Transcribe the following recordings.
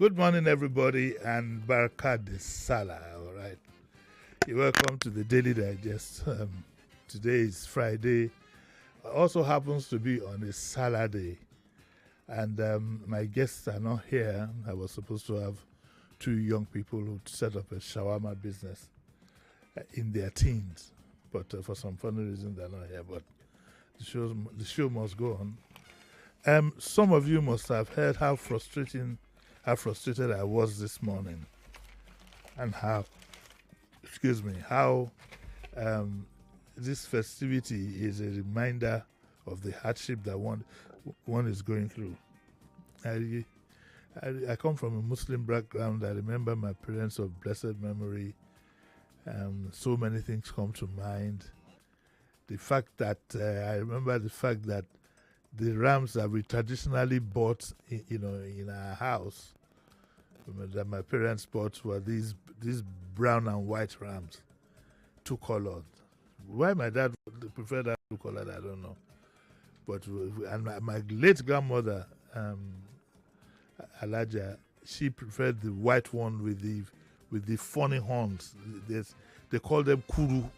Good morning, everybody, and Baraka de Sala. All right, you're welcome to the Daily Digest. Today is Friday. Also happens to be on a Saturday, and my guests are not here. I was supposed to have two young people who set up a shawarma business in their teens, but for some funny reason they're not here. But the show must go on. Some of you must have heard how frustrated I was this morning, and how this festivity is a reminder of the hardship that one is going through. I come from a Muslim background. I remember my parents of blessed memory. So many things come to mind. I remember the fact that the rams that we traditionally bought, in our house, that my parents bought, were these brown and white rams, two colored. Why my dad preferred that two colored, I don't know. But and my late grandmother, Alaja, she preferred the white one with the funny horns. They call them kuru.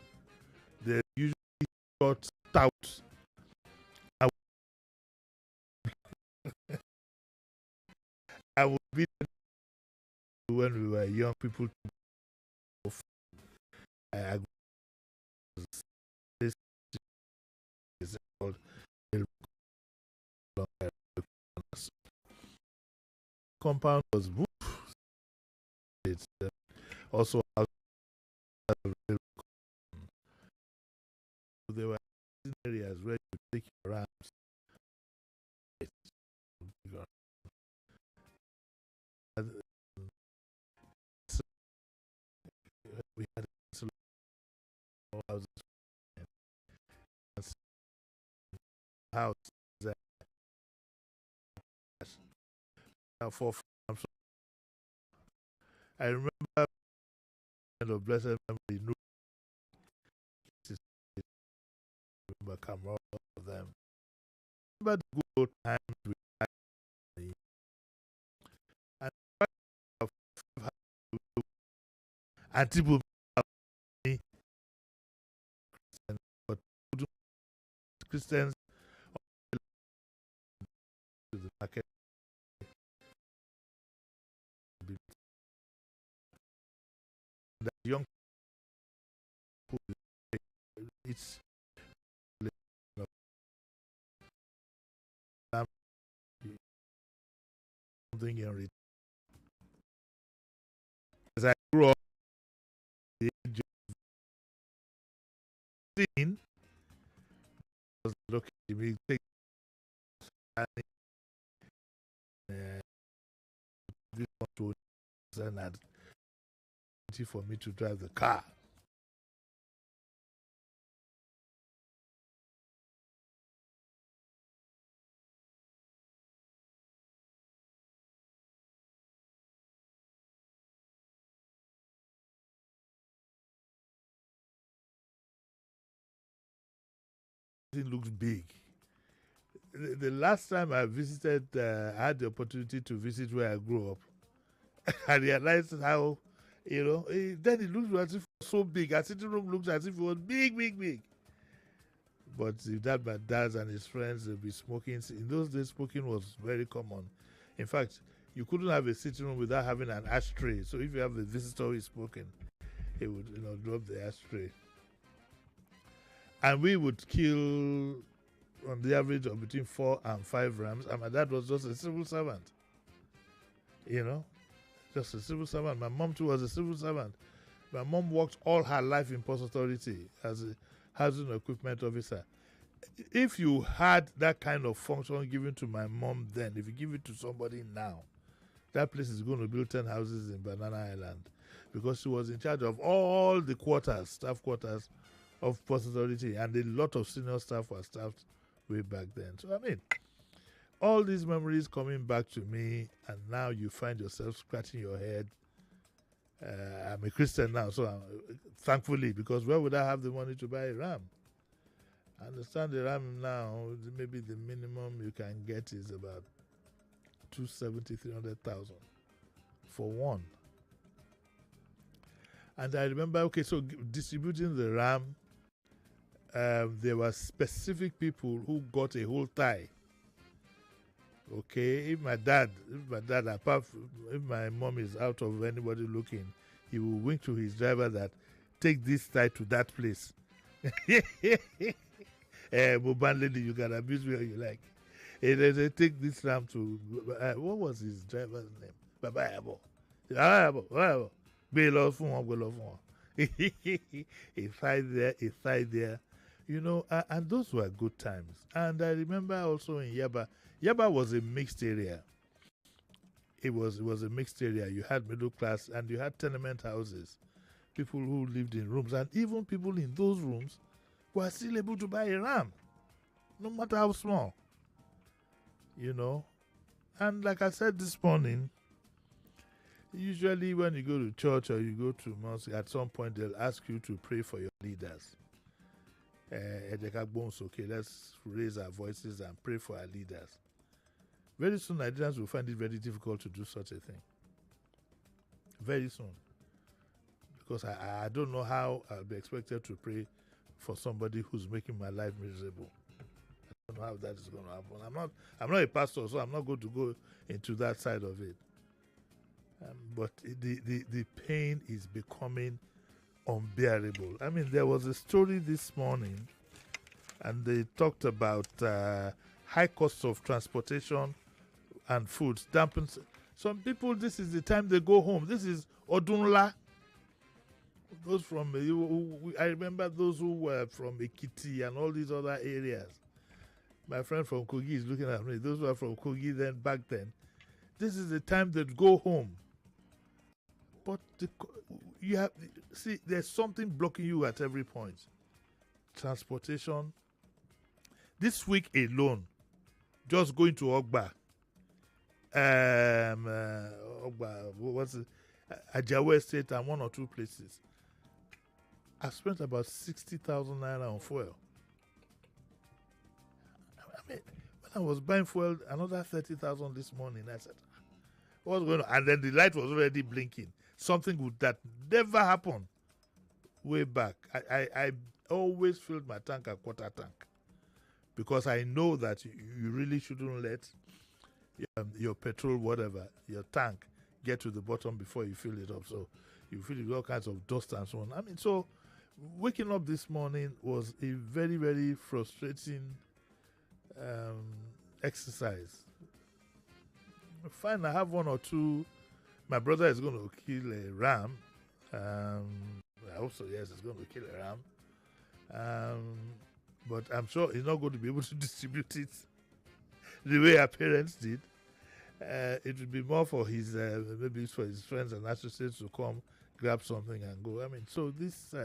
They're usually short, stout. I would be when we were young people. I this is called compound was woof. It's also there were areas where you take your rams. We had houses, house for farms. I remember of blessed memory. Remember Cameron of them. Remember the good old times we had. And people but Christians to the market. The young people, it's something in return. As I grew up, the age of 15, I was looking at me, take this one to and for me to drive the car. It looks big. The last time I visited, I had the opportunity to visit where I grew up. I realized how, then it looked as if it was so big. Our sitting room looked as if it was big, big, big. But my dad and his friends, they'll be smoking. In those days, smoking was very common. In fact, you couldn't have a sitting room without having an ashtray. So if you have a visitor who is smoking, he would, drop the ashtray. And we would kill on the average of between 4 and 5 rams. And my dad was just a civil servant. Just a civil servant. My mom too was a civil servant. My mom worked all her life in Post Authority as a housing equipment officer. If you had that kind of function given to my mom then, if you give it to somebody now, that place is going to build 10 houses in Banana Island, because she was in charge of all the staff quarters of Post Authority, and a lot of senior staff were staffed way back then. So, all these memories coming back to me, and now you find yourself scratching your head. I'm a Christian now, so thankfully, because where would I have the money to buy a ram? I understand the ram now, maybe the minimum you can get is about 270, 300,000. for one. And I remember, okay, so distributing the ram, there were specific people who got a whole thigh. Okay, if my dad, if my mom is out of anybody looking, he will wink to his driver that take this thigh to that place. Boban lady, you can abuse me or you like. They take this ram to, what was his driver's name? Baba Yabo. Baba Yabo. A side there. You know, and those were good times. And I remember also in Yaba, Yaba was a mixed area. It was a mixed area. You had middle class and you had tenement houses. People who lived in rooms, and even people in those rooms were still able to buy a ram, no matter how small. You know, and like I said this morning, usually when you go to church or you go to mosque, at some point they'll ask you to pray for your leaders. Okay, let's raise our voices and pray for our leaders. Very soon, Nigerians will find it very difficult to do such a thing. Very soon. Because I don't know how I'll be expected to pray for somebody who's making my life miserable. I don't know how that is going to happen. I'm not a pastor, so I'm not going to go into that side of it. But the pain is becoming unbearable. I mean, there was a story this morning, and they talked about high costs of transportation and food. Dampens. Some people, this is the time they go home. This is Odunla. Those from, I remember those who were from Ekiti and all these other areas. My friend from Kogi is looking at me. Those who are from Kogi then, back then. This is the time they go home. But you have, see, there's something blocking you at every point. Transportation. This week alone, just going to Ogba, what's it? Ajawa Estate and one or two places. I spent about 60,000 naira on fuel. I mean, when I was buying fuel, another 30,000 this morning, I said, what's going on? And then the light was already blinking. Something that never happened way back. I always filled my tank at quarter tank because I know that you really shouldn't let your petrol, whatever, your tank, get to the bottom before you fill it up. So you fill it with all kinds of dust and so on. I mean, so waking up this morning was a very, very frustrating exercise. Fine, I have one or two. My brother is going to kill a ram. I hope so, yes, he's going to kill a ram. But I'm sure he's not going to be able to distribute it the way our parents did. It would be more for his, maybe it's for his friends and associates to come, grab something and go. I mean, so this,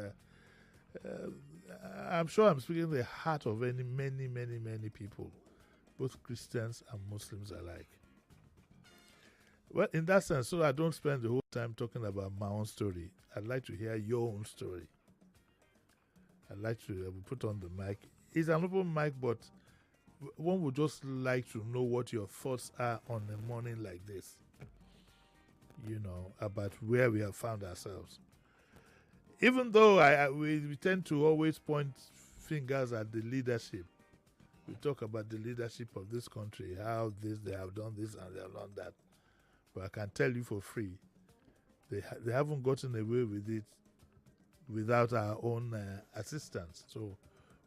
I'm sure I'm speaking the heart of many people, both Christians and Muslims alike. Well, in that sense, so I don't spend the whole time talking about my own story. I'd like to hear your own story. I'd like to put on the mic. It's an open mic, but one would just like to know what your thoughts are on a morning like this. You know, about where we have found ourselves. Even though we tend to always point fingers at the leadership. We talk about the leadership of this country, how they have done this and they have done that. But I can tell you for free, they haven't gotten away with it without our own assistance. So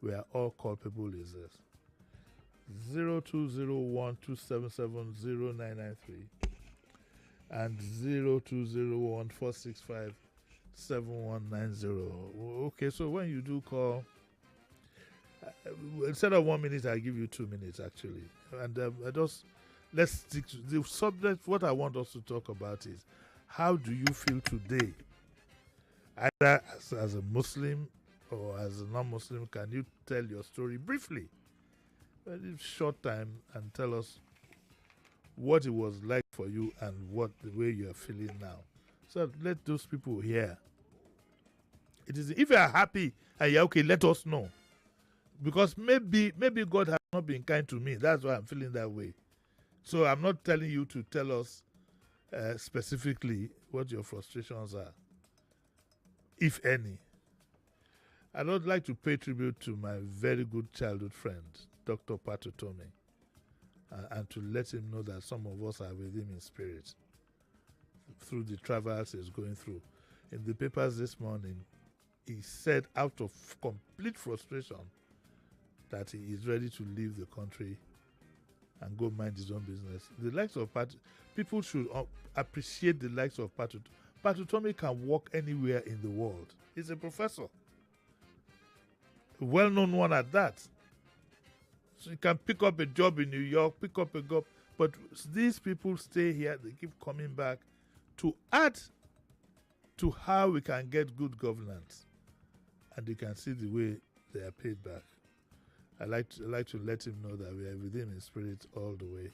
we are all culpable users. 0201-277-0993 and 0201-465-7190. Okay, so when you do call, instead of 1 minute, I'll give you 2 minutes actually. And let's stick to the subject. What I want us to talk about is, how do you feel today? Either as a Muslim or as a non-Muslim, can you tell your story briefly, very short time, and tell us what it was like for you and what the way you are feeling now? So let those people hear. It is, if you are happy and you're okay, let us know. Because maybe God has not been kind to me. That's why I'm feeling that way. So I'm not telling you to tell us specifically what your frustrations are, if any. I'd like to pay tribute to my very good childhood friend, Dr. Patutomi, and to let him know that some of us are with him in spirit through the trials he's going through. In the papers this morning, he said out of complete frustration that he is ready to leave the country and go mind his own business. The likes of people should appreciate the likes of Patutomi. Patutomi can walk anywhere in the world. He's a professor. A well-known one at that. So you can pick up a job in New York, pick up a job, but these people stay here, they keep coming back to add to how we can get good governance. And you can see the way they are paid back. I like to let him know that we are with him in spirit all the way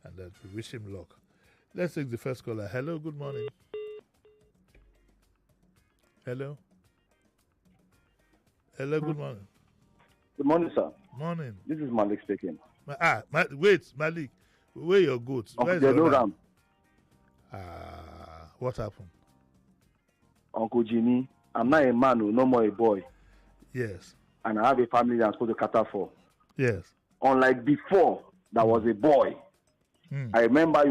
and that we wish him luck. Let's take the first caller. Hello, good morning. Hello. Hello, good morning. Good morning, sir. Morning. This is Malik speaking. Wait, Malik. Where your goats? Uncle Ram. What happened? Uncle Jimi, I'm not a man who no more a boy. Yes. And I have a family that I'm supposed to cater for. Yes. Unlike before, that was a boy. I remember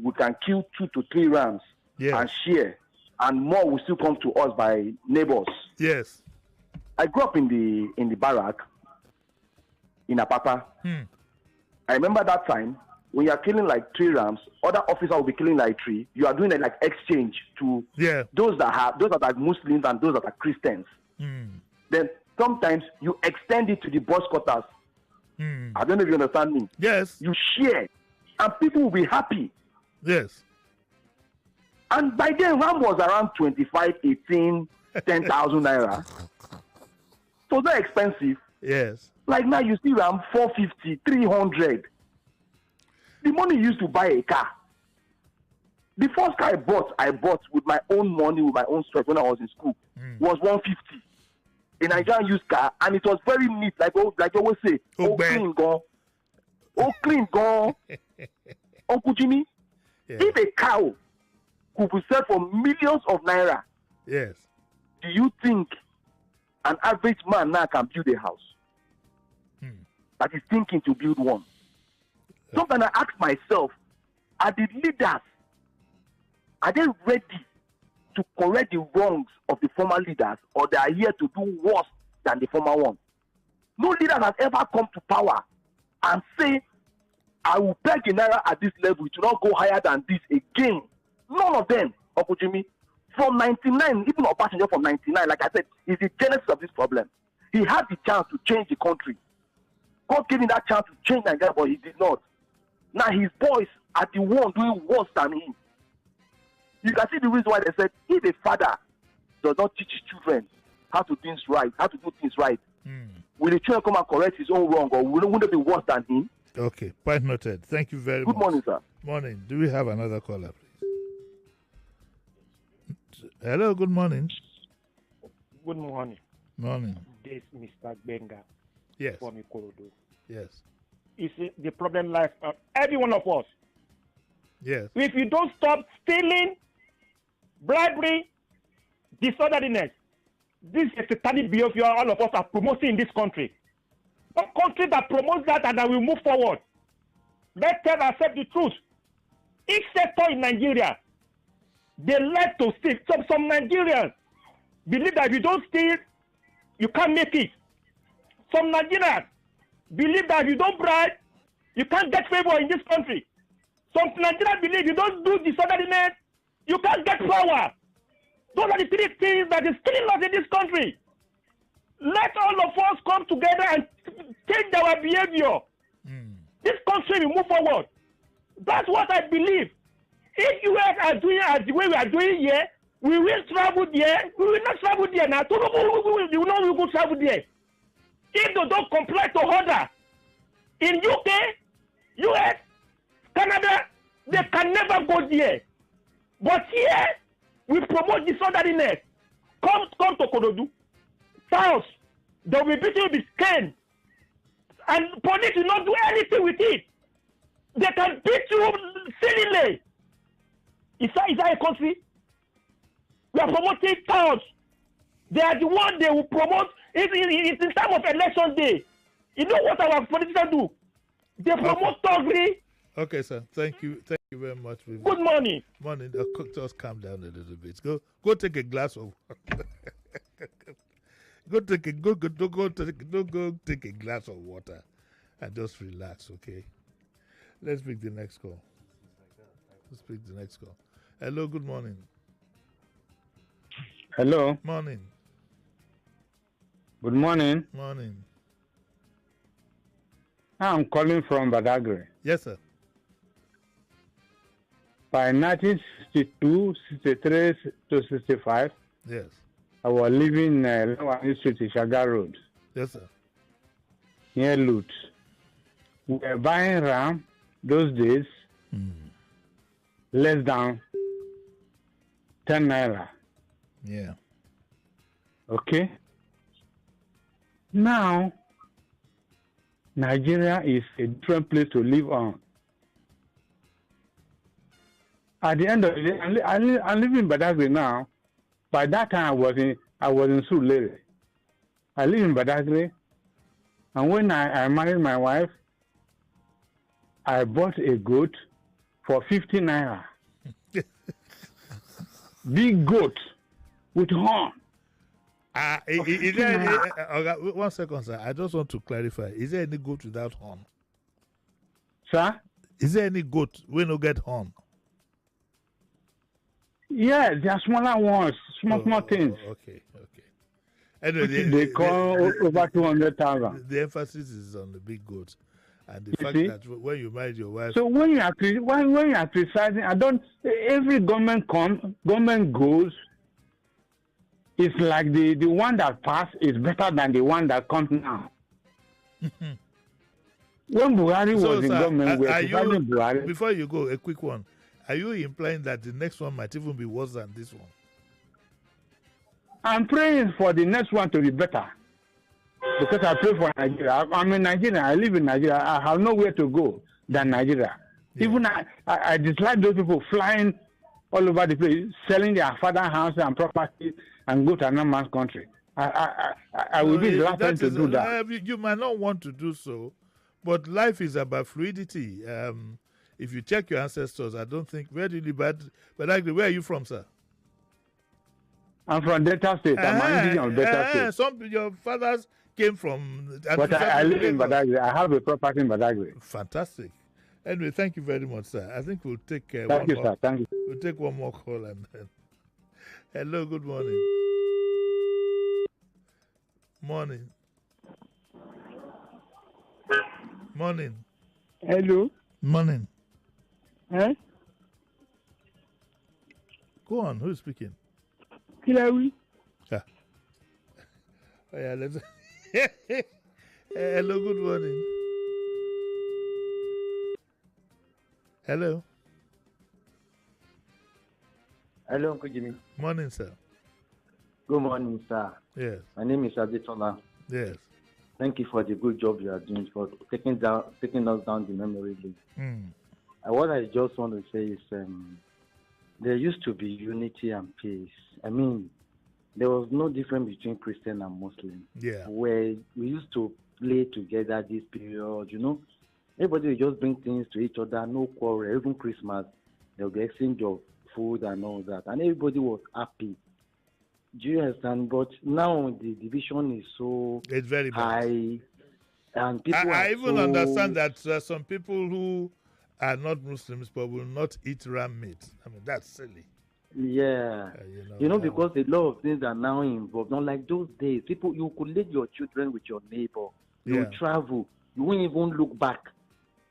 we can kill 2 to 3 rams and share, and more will still come to us by neighbors. Yes. I grew up in the barrack in Apapa. I remember that time when you are killing like 3 rams, other officers will be killing like 3. You are doing a like exchange to those that are Muslims and those that are Christians. Then sometimes you extend it to the boss quarters. I don't know if you understand me. Yes. You share, and people will be happy. Yes. And by then, ram was around 25, 18, 10,000 naira. So they're expensive. Yes. Like now, you see ram 450, 300. The money used to buy a car. The first car I bought with my own money, with my own sweat when I was in school, was 150. A Nigerian used car, and it was very neat, like you always say, clean gone. Clean gone. Uncle Jimmy, if a cow could be sold for millions of naira, yes, do you think an average man now can build a house? That is thinking to build one. Sometimes I ask myself, are the leaders, are they ready to correct the wrongs of the former leaders, or they are here to do worse than the former one? No leader has ever come to power and say, I will beg a naira at this level, it will not go higher than this again. None of them, Uncle Jimmy. From 99, even Obasanjo from 99, like I said, is the genesis of this problem. He had the chance to change the country. God gave him that chance to change Nigeria, but he did not. Now his boys are the one doing worse than him. You can see the reason why they said, if a father does not teach his children how to do things right, will the children come and correct his own wrong, or wouldn't it be worse than him? Okay, point noted. Thank you very much. Good morning, sir. Morning. Do we have another caller, please? Hello, good morning. Good morning. Morning. This is Mr. Benga. Yes. From Ikorodu. Yes. You see, the problem lies on every one of us. Yes. If you don't stop stealing, bribery, disorderliness, this is a satanic behavior all of us are promoting in this country. A country that promotes that and that will move forward. Let's tell ourselves the truth. Each sector in Nigeria, they like to steal. Some Nigerians believe that if you don't steal, you can't make it. Some Nigerians believe that if you don't bribe, you can't get favor in this country. Some Nigerians believe if you don't do disorderliness, you can't get power. Those are the 3 things that is killing us in this country. Let all of us come together and change our behavior. This country will move forward. That's what I believe. If you guys are doing as the way we are doing here, we will travel there. We will not travel there now. We will not travel there. If they don't comply to order in UK, US, Canada, they can never go there. But here, we promote disorderliness. Come to Korodu. South, they will be beaten with skin. And police will not do anything with it. They can beat you silly. Is that a country? We are promoting cows. They are the one they will promote. It's in time of election day. You know what our politicians do? They promote thuggery. Okay, sir. Thank you very much. Good morning. Morning. Just calm down a little bit. Go take a glass of go take a glass of water and just relax, okay? Let's pick the next call. Hello, good morning. Hello. Morning. Good morning. Morning. I'm calling from Badagry. Yes, sir. By 1962, 63 to 65, yes, I was living in Lawani Street, Shagar Road. Yes, sir. Near Lut. We were buying ram those days, less than 10 naira. Yeah. Okay? Now, Nigeria is a different place to live on. At the end of the day, I live in Badagry now. By that time, I was in Sulere. I live in Badagry. And when I married my wife, I bought a goat for 50 naira. Big goat with horn. Is there any, 1 second, sir. I just want to clarify. Is there any goat without horn? Sir? Is there any goat when you get horn? Yeah, they are smaller ones, small things. Okay. Anyway, they call over 200,000. The emphasis is on the big goats, and the fact that when you married your wife. So when you are criticizing, every government goes. It's like the one that passed is better than the one that comes now. When Buhari was in government, we were criticizing Buhari. Before you go, a quick one. Are you implying that the next one might even be worse than this one? I'm praying for the next one to be better. Because I pray for Nigeria. I'm in Nigeria. I live in Nigeria. I have nowhere to go than Nigeria. Yeah. Even I dislike those people flying all over the place, selling their father's house and property and go to another man's country. I will be the last person to do that. You might not want to do so, but life is about fluidity. If you check your ancestors, I don't think, where do you live? But actually, where are you from, sir? I'm from Delta State. I'm indigenous of Delta State. Your fathers came from... But I live in Badagry. I have a property in Badagry. Fantastic. Anyway, thank you very much, sir. I think we'll take Thank you, sir. Thank you. We'll take one more call and then... Hello, good morning. Morning. Hello. Morning. Huh? Go on. Who's speaking? Kilawi. Yeah. Oh, yeah, let's... Hello, good morning. Hello. Hello, Uncle Jimmy. Morning, sir. Good morning, sir. Yes. My name is Adetola. Yes. Thank you for the good job you are doing for taking us down the memory lane. What I just want to say is there used to be unity and peace. I mean, there was no difference between Christian and Muslim. Yeah. Where we used to play together this period, you know. Everybody would just bring things to each other, no quarrel. Even Christmas, there would be exchange of food and all that. And everybody was happy. Do you understand? But now the division is so it's very high. And people I even understand that some people who are not Muslims but will not eat ram meat. I mean, that's silly. Yeah. Because a lot of things are now involved. Not like those days. People, you could leave your children with your neighbor. You travel. You won't even look back.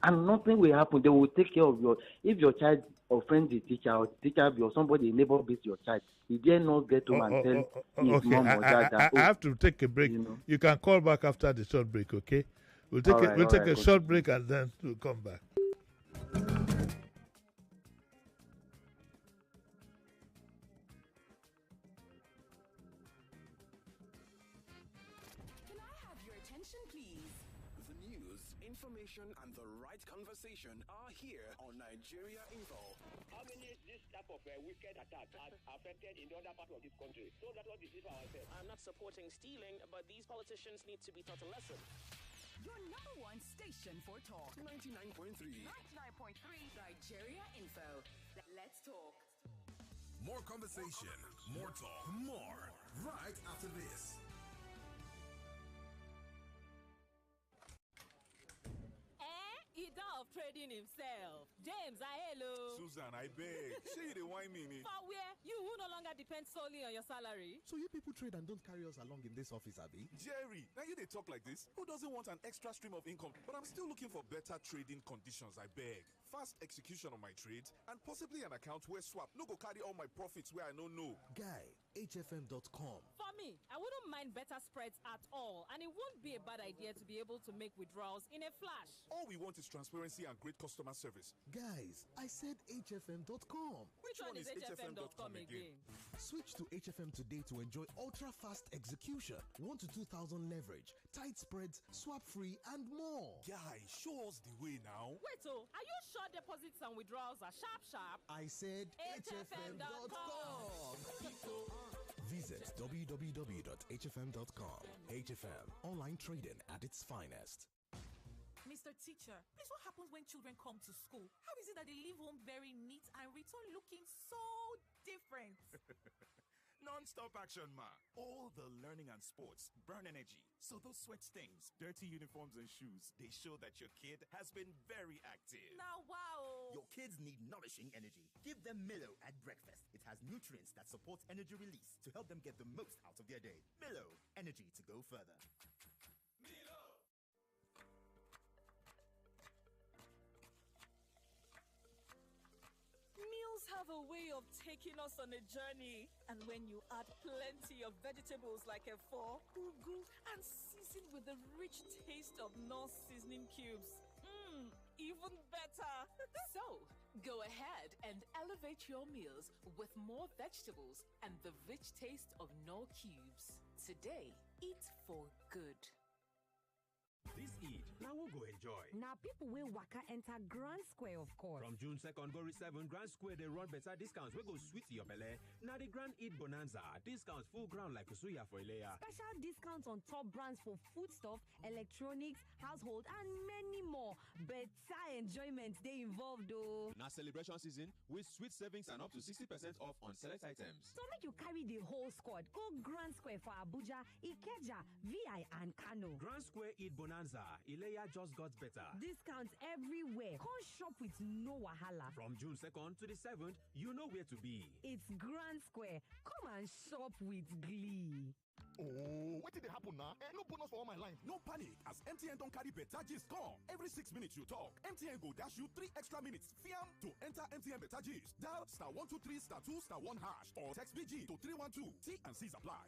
And nothing will happen. They will take care of if your child offends the teacher or teacher or somebody, a neighbor beats your child, he dare not get home and tell his mom or dad that. I have to take a break. You can call back after the short break, okay? We'll take a short break and then we'll come back. News, information, and the right conversation are here on Nigeria Info. How many this type of wicked attack has affected in the other part of this country? So that what deceive ourselves. I'm not supporting stealing, but these politicians need to be taught a lesson. Your number one station for talk. 99.3. 99.3 Nigeria Info. Let's talk. More conversation, more talk, more right after this. Ida of trading himself. James, hello. Susan, I beg. Say you the wine me. For where? You who no longer depend solely on your salary. So you people trade and don't carry us along in this office, Abby? Jerry, now you they talk like this? Who doesn't want an extra stream of income? But I'm still looking for better trading conditions, I beg. Fast execution of my trades and possibly an account where swap no go carry all my profits where I don't know. Guy, HFM.com. For me, I wouldn't mind better spreads at all, and it won't be a bad idea to be able to make withdrawals in a flash. All we want is transparency and great customer service. Guys, I said HFM.com. Which one is HFM.com again? Switch to HFM today to enjoy ultra-fast execution, 1 to 2,000 leverage, tight spreads, swap-free, and more. Guy, show us the way now. Wait, are you sure deposits and withdrawals are sharp? I said HFM.com. Visit www.hfm.com. HFM, online trading at its finest. Mr. Teacher, please, what happens when children come to school? How is it that they leave home very neat and return looking so different? Non-stop action, ma. All the learning and sports burn energy. So those sweat stains, dirty uniforms and shoes, they show that your kid has been very active. Now, wow. Your kids need nourishing energy. Give them Milo at breakfast. It has nutrients that support energy release to help them get the most out of their day. Milo, energy to go further. Milo. Meals have a way of taking us on a journey. And when you add plenty of vegetables like efo, ugu, and season with the rich taste of North seasoning cubes, even better. So, go ahead and elevate your meals with more vegetables and the rich taste of Knorr cubes. Today, eat for good. This Eid, now we'll go enjoy. Now people will waka enter Grand Square, of course. From June 2nd, go 7, Grand Square, they run better discounts. We go sweet to your belly. Now the Grand Eid Bonanza, discounts full ground like Suya for Ilea. Special discounts on top brands for foodstuff, electronics, household, and many more. Better enjoyment they involved, though. Now celebration season with sweet savings and up to 60% off on select items. So make you carry the whole squad. Go Grand Square for Abuja, Ikeja, VI, and Kano. Grand Square Eid Bonanza. Ilea just got better. Discounts everywhere. Come shop with no wahala. From June 2nd to the 7th, you know where to be. It's Grand Square. Come and shop with glee. Oh, what did they happen now? No bonus for all my line. No panic, as MTN don't carry better gist come. Every 6 minutes you talk, MTN go dash you 3 extra minutes. Fiam to enter MTN better gist. Dial *123 *2 *1 hash or text BG to 312. T and C's apply.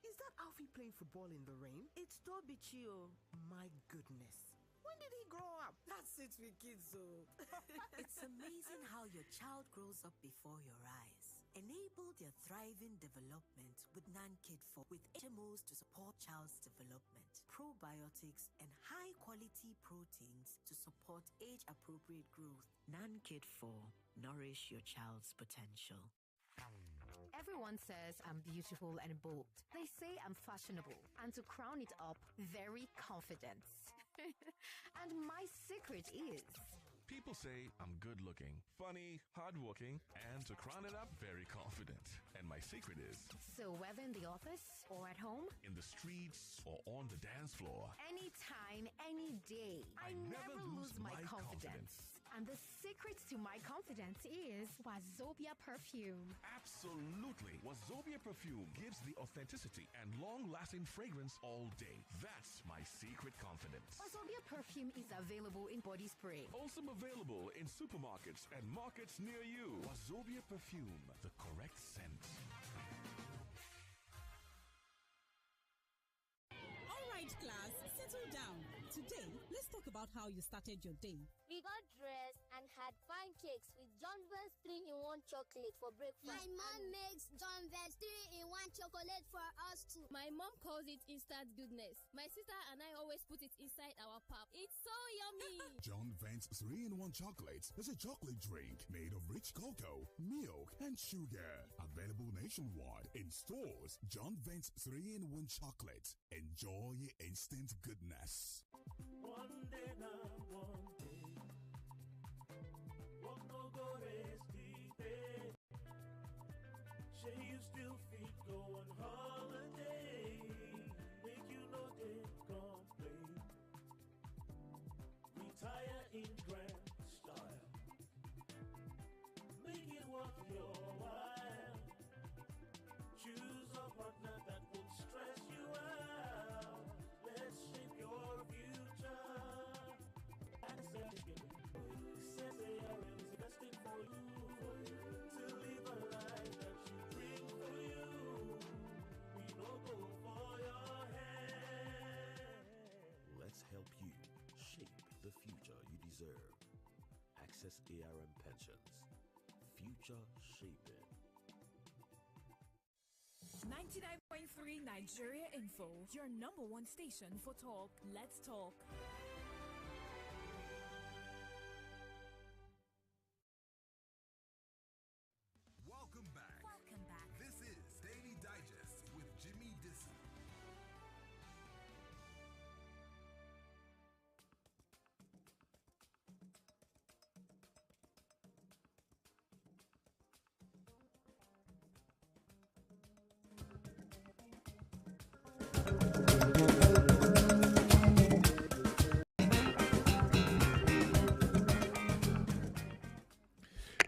Is that Alfie playing football in the rain? It's Toby Chio. My goodness. When did he grow up? That's it with kids, so. It's amazing how your child grows up before your eyes. Enable their thriving development with NanKid 4 with HMOs to support child's development, probiotics, and high-quality proteins to support age-appropriate growth. NanKid 4. Nourish your child's potential. Everyone says I'm beautiful and bold. They say I'm fashionable. And to crown it up, very confident. And my secret is... People say I'm good looking, funny, hardworking, and to crown it up, very confident. And my secret is... So whether in the office or at home, in the streets or on the dance floor, anytime, any day, I never lose my confidence. And the secret to my confidence is Wazobia perfume. Absolutely. Wazobia perfume gives the authenticity and long-lasting fragrance all day. That's my secret confidence. Wazobia perfume is available in body spray. Also available in supermarkets and markets near you. Wazobia perfume, the correct scent. All right, class, settle down. Today, let's talk about how you started your day. We got dressed and had pancakes with John Vance 3-in-1 chocolate for breakfast. My mom makes John Vance 3-in-1 chocolate for us too. My mom calls it instant goodness. My sister and I always put it inside our pap. It's so yummy. John Vance 3-in-1 chocolate is a chocolate drink made of rich cocoa, milk, and sugar. Available nationwide in stores. John Vance 3-in-1 chocolate. Enjoy instant goodness. One day now, one day. What no go rest day. Say you still fit go on holiday. Make you no day complain. Retire in grand style. Make it worth your while. Choose a partner that will stress you out. Let's shape your future. And said they are investing for you to live a life that you dream for you. We don't go for your hand. Let's help you shape the future you deserve. Access ARM Pensions. Future shaping. 99.3 Nigeria Info, your number one station for talk. Let's talk. Welcome back. This is Daily Digest with Jimi Disu.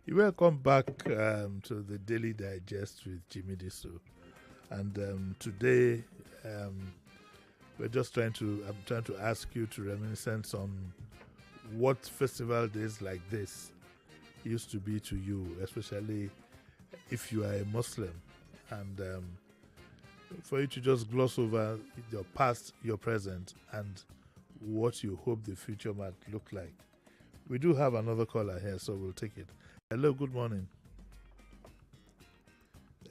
Welcome back to the Daily Digest with Jimi Disu. And today, I'm trying to ask you to reminiscence on what festival days like this used to be to you, especially if you are a Muslim. And for you to just gloss over your past, your present, and what you hope the future might look like. We do have another caller here, so we'll take it. Hello, good morning.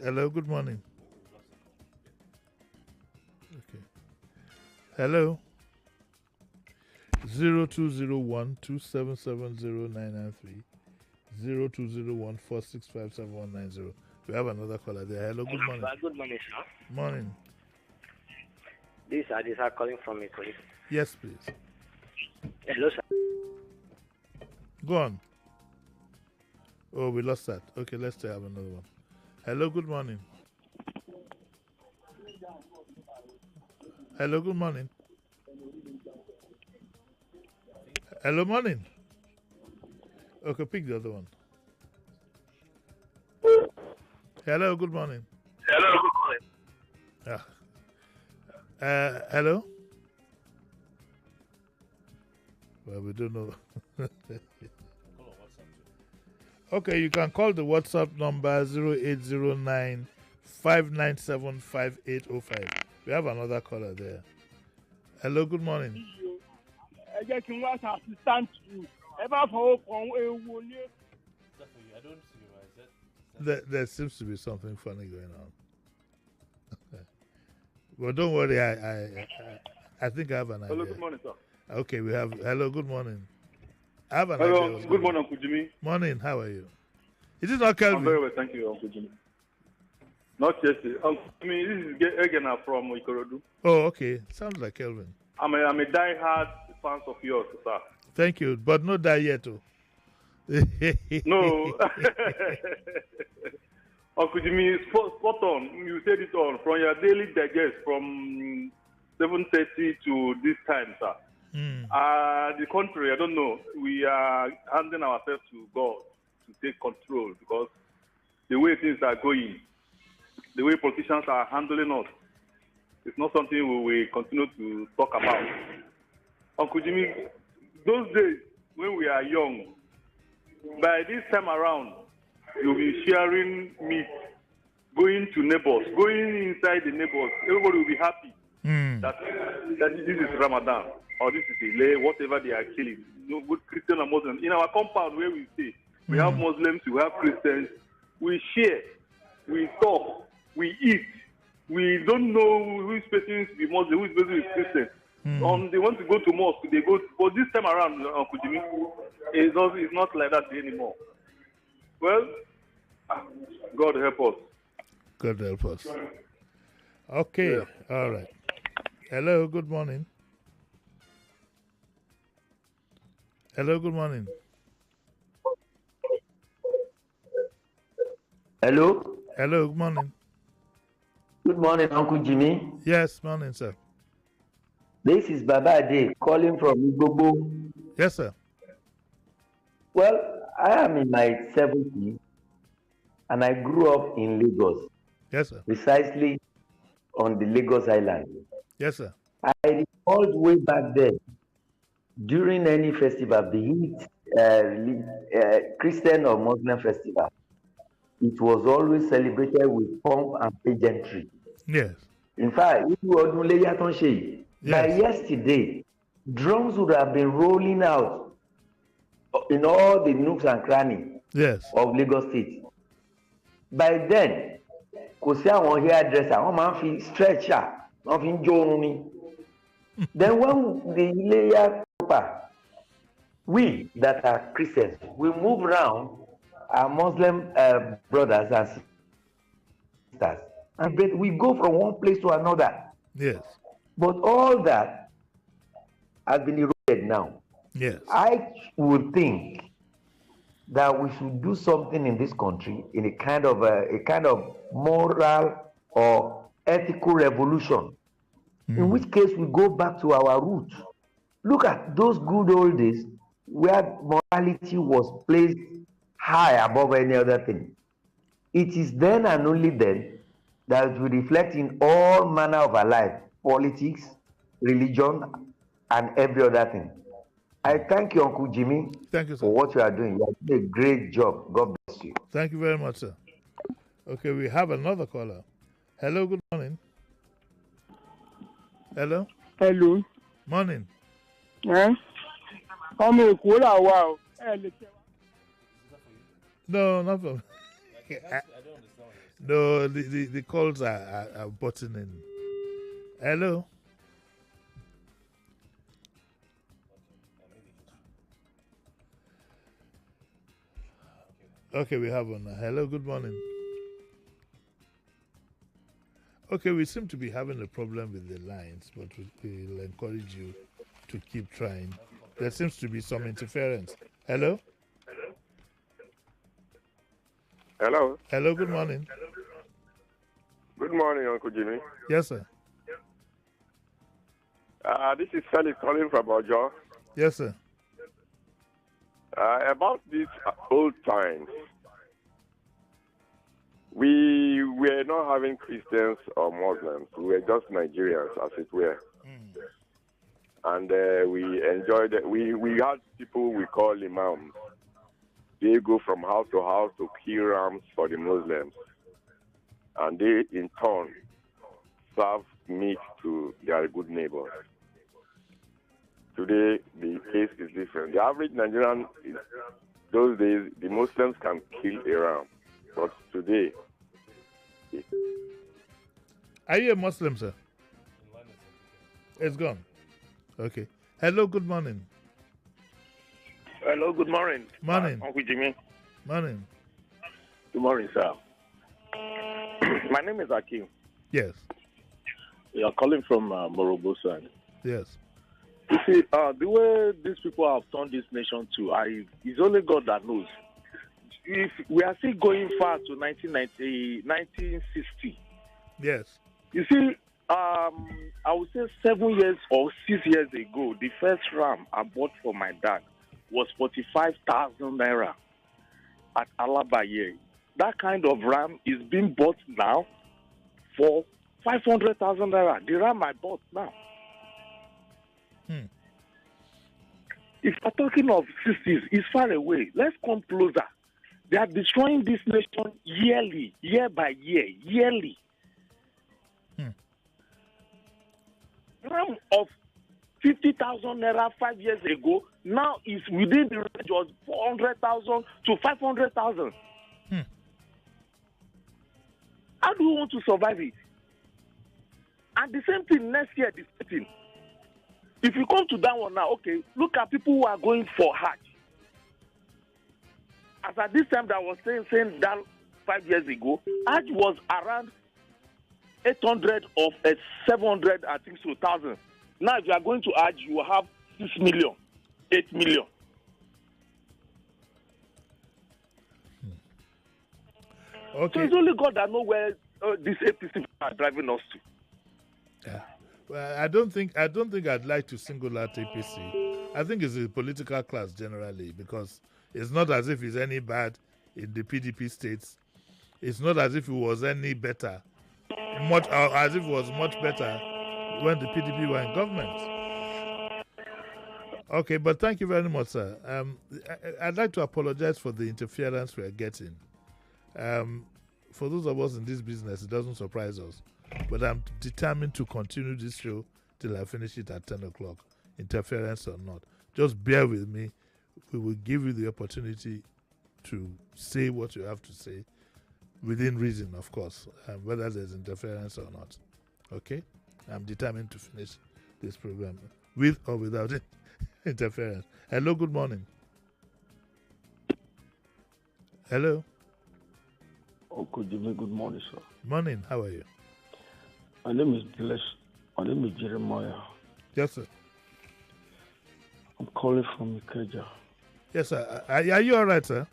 Hello, good morning. Okay. Hello. 0201 2770993 0201 We have another caller there. Hello, good morning. Good morning, sir. Morning. This is Adisa calling from Ikoyi. Yes, please. Hello, sir. Go on. Oh, we lost that. Okay, let's have another one. Hello, good morning. Hello, good morning. Hello, morning. Okay, pick the other one. Hello, good morning. Hello, good morning. Hello? Well, we don't know. Okay, you can call the WhatsApp number 0809 597 5805. We have another caller there. Hello, good morning. I don't see you. There seems to be something funny going on. But don't worry, I think I have an idea. Hello, good morning, sir. Okay, we have. Hello, good morning. I have an Hello, idea. good morning, Uncle Jimmy. Morning, how are you? Is it not Kelvin? I'm very well, thank you, Uncle Jimmy. Not yesterday. Uncle Jimmy, this is Egena from Ikorodu. Oh, okay. Sounds like Kelvin. I'm a die-hard fan of yours, sir. Thank you, but not that yet, too. No. Uncle Jimmy, spot on. You said it all. From your daily digest, from 7:30 to this time, sir. The contrary, I don't know. We are handing ourselves to God to take control because the way things are going, the way politicians are handling us, it's not something we will continue to talk about. Uncle Jimmy, those days when we are young, by this time around, you'll be sharing meat, going to neighbors, going inside the neighbors. Everybody will be happy. that this is Ramadan or this is Ile, whatever they are killing. Both Christian and Muslim. In our compound where we stay, we have Muslims, we have Christians. We share, we talk, we eat. We don't know who is supposed to be Muslim, who is supposed to be Christian. They want to go to mosque, they go. But this time around, Uncle Jimmy, it's not like that anymore. Well, God help us. God help us. Okay, all right. Hello, good morning. Hello, good morning. Hello. Hello, good morning. Good morning, Uncle Jimmy. Yes, morning, sir. This is Baba Ade calling from Igbobo. Yes, sir. Well, I am in my 70s and I grew up in Lagos. Yes, sir. Precisely on the Lagos Island. Yes, sir. I recalled way back then, during any festival, be it Christian or Muslim festival, it was always celebrated with pomp and pageantry. Yes. In fact, by yesterday, drums would have been rolling out in all the nooks and crannies of Lagos State. By then, kò sí àwọn hairdresser, wọ́n máa ń fi stretcher, wọ́n fi ń jó orun ni. Then when the layer we that are Christians, we move around our Muslim brothers and sisters, and we go from one place to another. Yes. But all that has been eroded now. Yes. I would think that we should do something in this country in a kind of moral or ethical revolution. In which case we go back to our roots. Look at those good old days where morality was placed high above any other thing. It is then and only then that we reflect in all manner of our life, politics, religion, and every other thing. I thank you, Uncle Jimmy, for what you are doing. You are doing a great job. God bless you. Thank you very much, sir. Okay, we have another caller. Hello, good morning. Hello? Hello. Morning. ọmọ èkó là wà o. No, not from. No, the calls are buttoning in. Hello? Okay, we have one. Hello, good morning. Okay, we seem to be having a problem with the lines, but we'll encourage you to keep trying. There seems to be some interference. Hello? Hello. Hello, good morning. Good morning, Uncle Jimmy. Yes, sir. This is Felix calling from Ojo. Yes, sir. About these old times, we were not having Christians or Muslims. We were just Nigerians, as it were. And we enjoyed it. We had people we call imams. They go from house to house to kill rams for the Muslims. And they, in turn, serve meat to their good neighbors. Today, the case is different. The average Nigerian, those days, the Muslims can kill a ram. But today... Are you a Muslim, sir? It's gone. Okay. Hello, good morning. Hello, good morning. Morning. Uncle Jimmy. Morning. Good morning, sir. My name is Akim. Yes. You are calling from Morobosan. Yes. You see, the way these people have turned this nation to, it's only God that knows. If we are still going far to 1960. Yes. You see, I would say 7 years or 6 years ago, the first ram I bought for my dad was 45,000 naira at Alabaye. That kind of ram is being bought now for 500,000 naira. The ram I bought now. If we're talking of 60s, it's far away. Let's come closer. They are destroying this nation yearly, year by year, yearly. gram of 50,000 naira 5 years ago now is within the range of 400,000 to 500,000. How do you want to survive it? And the same thing next year, the same thing. If you come to that one now, okay, look at people who are going for Hajj. As at this time that I was saying that 5 years ago, Hajj was around 800 of 700, I think so, thousand. Now, if you are going to Hajj, you will have 6 million, 8 million. Okay. So it's only God that knows where these APC are driving us to. Yeah. Well, I don't think I'd like to single out APC. I think it's the political class generally, because it's not as if it's any bad in the PDP states. It's not as if it was any better, as if it was much better when the PDP were in government. Okay, but thank you very much, sir. I'd like to apologize for the interference we're getting. For those of us in this business, it doesn't surprise us. But I'm determined to continue this show till I finish it at 10 o'clock, interference or not. Just bear with me. We will give you the opportunity to say what you have to say, within reason, of course, whether there's interference or not. Okay? I'm determined to finish this program with or without interference. Hello, good morning. Hello. Uncle Jimmy, good morning, sir. Morning, how are you? My name is Bless. My name is Jeremiah. Yes, sir. I'm calling from Ikeja. Yes, sir. Are you all right, sir?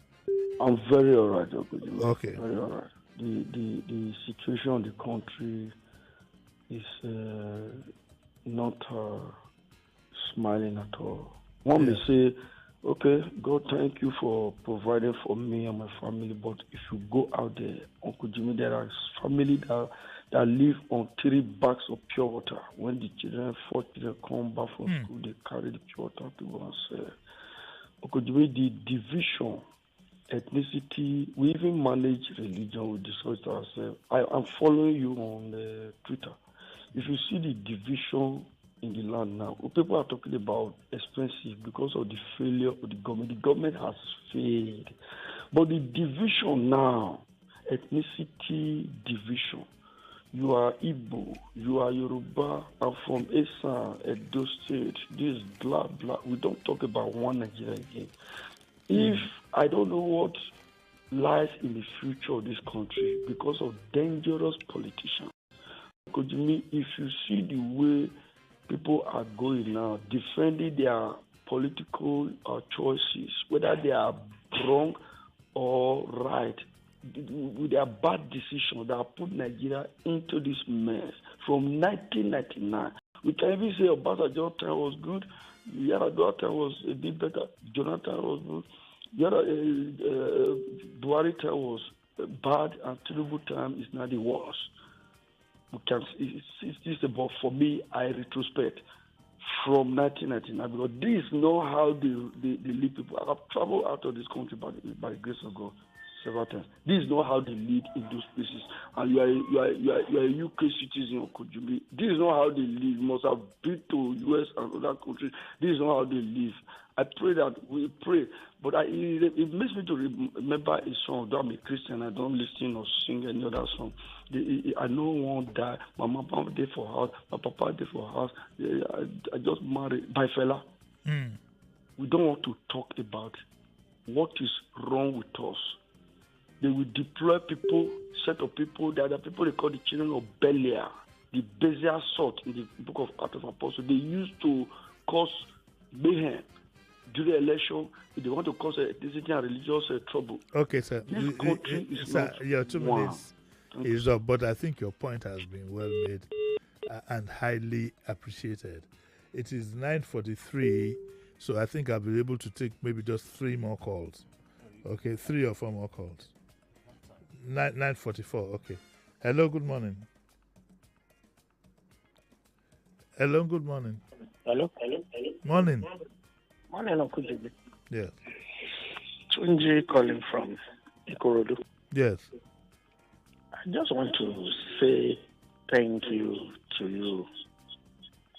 I'm very all right, Uncle Jimmy. Okay. Very all right. The situation in the country is not smiling at all. One may say, okay, God, thank you for providing for me and my family. But if you go out there, Uncle Jimmy, there are families that live on 3 bags of pure water. When the 4 children come back from school, they carry the pure water to go and sell. Uncle Jimmy, the division, ethnicity, we even manage religion, we discuss ourselves. I'm following you on Twitter. If you see the division in the land now, people are talking about expensive because of the failure of the government. The government has failed. But the division now, ethnicity division, you are Igbo, you are Yoruba, I'm from Esan, Edo State, this blah, blah. We don't talk about one Nigeria again. If I don't know what lies in the future of this country because of dangerous politicians. Could you mean if you see the way people are going now, defending their political choices, whether they are wrong or right, with their bad decisions that have put Nigeria into this mess from 1999. We can even say Obasanjo time was good, Yar'Adua time was a bit better, Jonathan was good, Buhari time was bad, and Tinubu time is now the worst. We can it's this, but for me, I retrospect from 1999 because this is not how they lead people. I have traveled out of this country by the grace of God several times. This is not how they lead in those places. And you are a UK citizen, could you be? This is not how they live. You must have been to US and other countries. This is not how they live. I pray that we pray, but it makes me to remember a song. Though I'm a Christian, I don't listen or sing any other song. I know one die. My mama did for house. My papa did for house. I just married my fella. We don't want to talk about what is wrong with us. They will deploy people, set of people. There are people they call the children of Belial, the Bezier sort in the book of Acts of Apostles. They used to cause mayhem during the election. If they want to cause ethnicity and religious trouble. Okay, sir. This country is sir, not your 2 minutes is up, but I think your point has been well made and highly appreciated. It is 9:43, so I think I'll be able to take maybe just 3 more calls. Okay, 3 or 4 more calls. 9:44. Okay. Hello. Good morning. Hello. Good morning. Hello. Morning. Morning, Uncle Jimmy. Yes. Tunji calling from Ikorodu. Yes. I just want to say thank you to you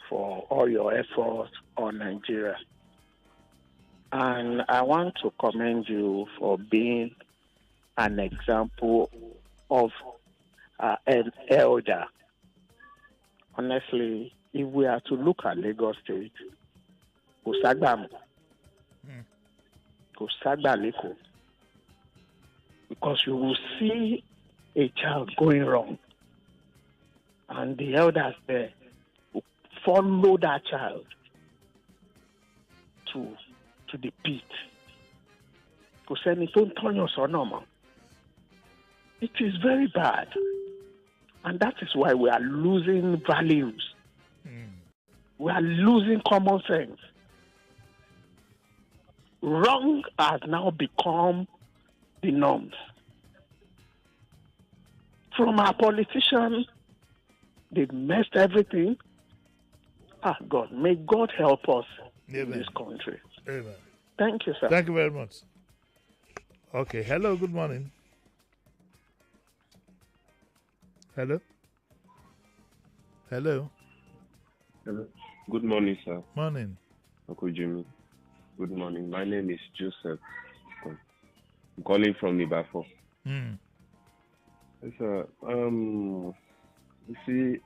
for all your efforts on Nigeria. And I want to commend you for being an example of an elder. Honestly, if we are to look at Lagos State, Kusagba Leko, because you will see a child going wrong, and the elders there will follow that child to the pit. It is very bad, and that is why we are losing values. We are losing common sense. Wrong has now become the norms. From our politicians, they messed everything. God, may God help us in this country. Amen. Thank you, sir. Thank you very much. Okay. Hello. Good morning. Hello. Hello. Hello. Good morning, sir. Morning. Uncle Jimmy. Good morning. My name is Joseph. I'm calling from Nibafo. Sir, you see,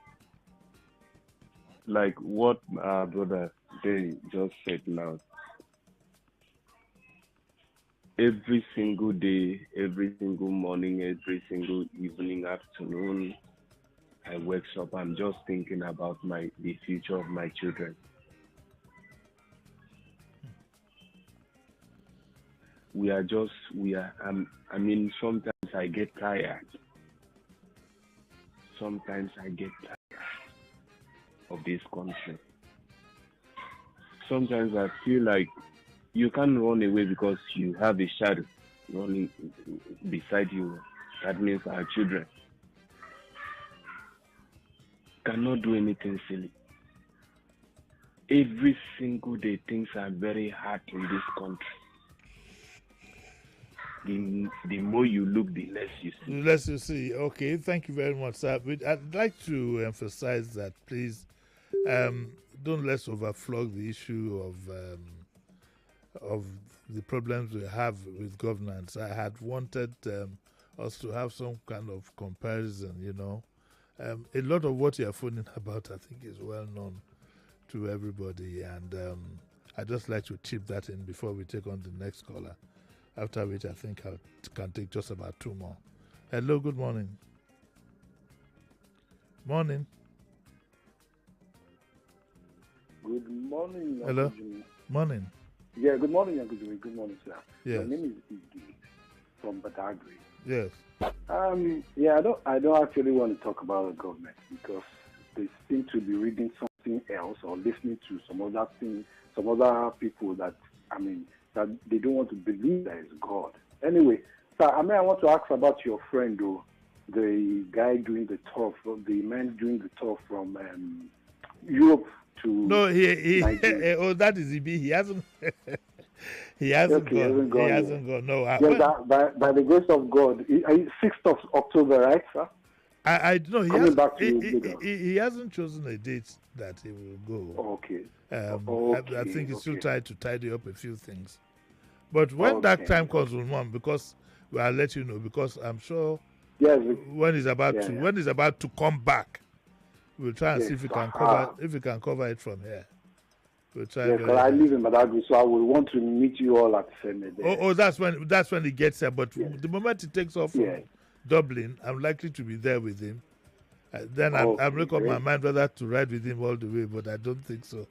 like what our brother they just said now. Every single day, every single morning, every single evening, afternoon, I wake up. I'm just thinking about the future of my children. I mean, sometimes I get tired. Sometimes I get tired of this country. Sometimes I feel like you can't run away because you have a shadow running beside you. That means our children cannot do anything silly. Every single day, things are very hard in this country. The more you look, the less you see. The less you see. Okay, thank you very much, sir. I'd like to emphasize that, please, don't let's overflog the issue of the problems we have with governance. I had wanted us to have some kind of comparison, you know. A lot of what you're phoning about, I think, is well known to everybody, and I'd just like to chip that in before we take on the next caller, after which I think I can take just about two more. Hello, good morning. Morning. Good morning. Hello. Uncle Jimmy. Morning. Yeah, good morning, Uncle Jimmy. Good morning, sir. Yes. My name is Iggy from Badagry. Yes. Yeah, I don't actually want to talk about the government because they seem to be reading something else or listening to some other thing, some other people that that they don't want to believe there is God. Anyway, sir, I want to ask about your friend, though, the guy doing the tour, the man doing the tour from Europe to Nigeria. Oh, that is EB. He hasn't. He hasn't gone. He hasn't gone. No. By the grace of God, 6th of October, right, sir? I know he hasn't chosen a date that he will go. Okay. I think he's still trying to tidy up a few things. But when that time comes, because I'll let you know, because I'm sure when he's about to come back, we'll try and see if we can cover it from here. We'll try. Yes, I live in Badagry, so I will want to meet you all at the same day. Oh, that's when he gets there. But the moment he takes off from Dublin, I'm likely to be there with him. Then I'll make up my mind whether to ride with him all the way, but I don't think so.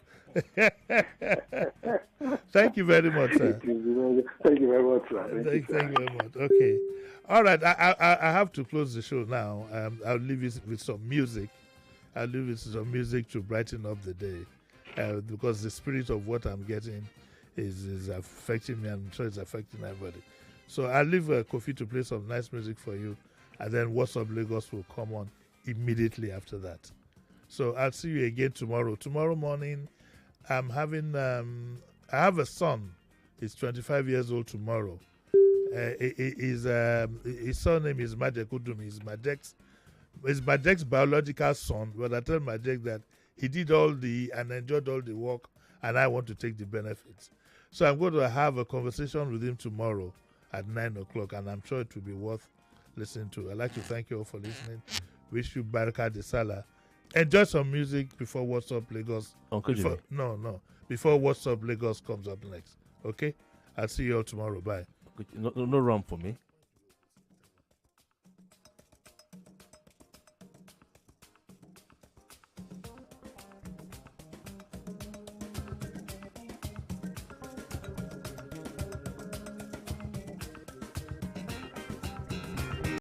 Thank you very much, sir. Thank you very much, sir. Thank you very much. Okay. All right. I have to close the show now. I'll leave you with some music. I'll leave you with some music to brighten up the day. Because the spirit of what I'm getting is affecting me, and I'm sure it's affecting everybody. So I'll leave Kofi to play some nice music for you, and then What's Up Lagos will come on immediately after that. So I'll see you again tomorrow. Tomorrow morning, I'm having I have a son. He's 25 years old tomorrow. His surname is Madek Udumi. He's Madek's biological son, but I tell Madek that he did and enjoyed all the work, and I want to take the benefits. So I'm going to have a conversation with him tomorrow at 9 o'clock, and I'm sure it will be worth listening to. I'd like to thank you all for listening. Wish you Baraka de Salah. Enjoy some music before What's Up Lagos. Before What's Up Lagos comes up next. Okay? I'll see you all tomorrow. Bye. No run for me.